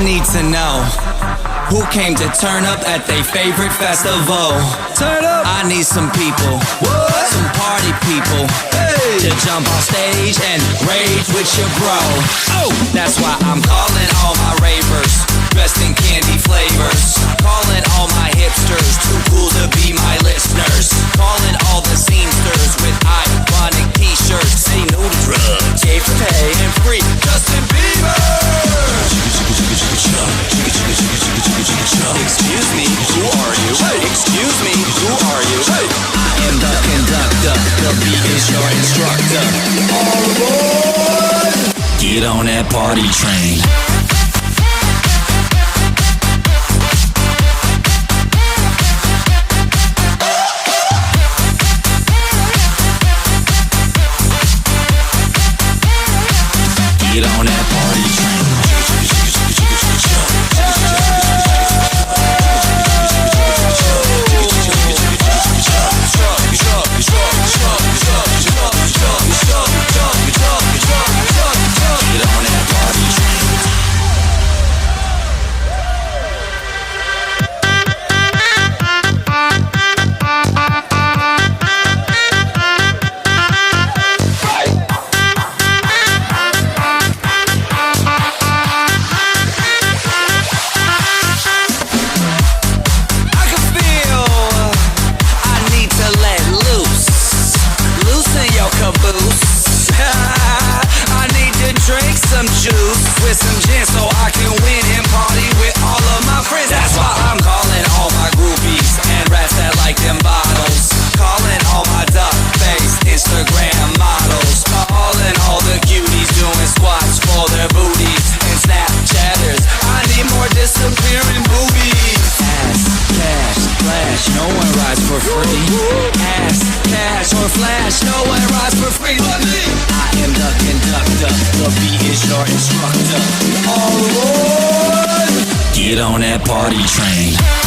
need to know who came to turn up at their favorite festival. Turn up. I need some people, some party people, to jump on stage and rage with your bro. Oh, that's why I'm calling all my ravers, dressed in candy flavors. Calling all my hipsters, too cool to be my listeners. Calling all the seamsters with ironic t-shirts. Say no to drugs, pay for pay, and free Justin Bieber. Excuse me, who are you? Excuse me, who are you? I am the conductor, the beat is your instructor. All aboard! Get on that party train. Get on that party train. With some gin so I can win and party with all of my friends. That's why I'm calling all my groupies and rats that like them bottles. Calling all my duck-faced Instagram models. Calling all the cuties doing squats for their booties and Snapchatters. I need more disappearing boobies. Ass, cash, flash, no one rides for free. Ass, cash, or flash, no one rides for free but me. I am the conductor, the beat is your instructor. All aboard! Get on that party train.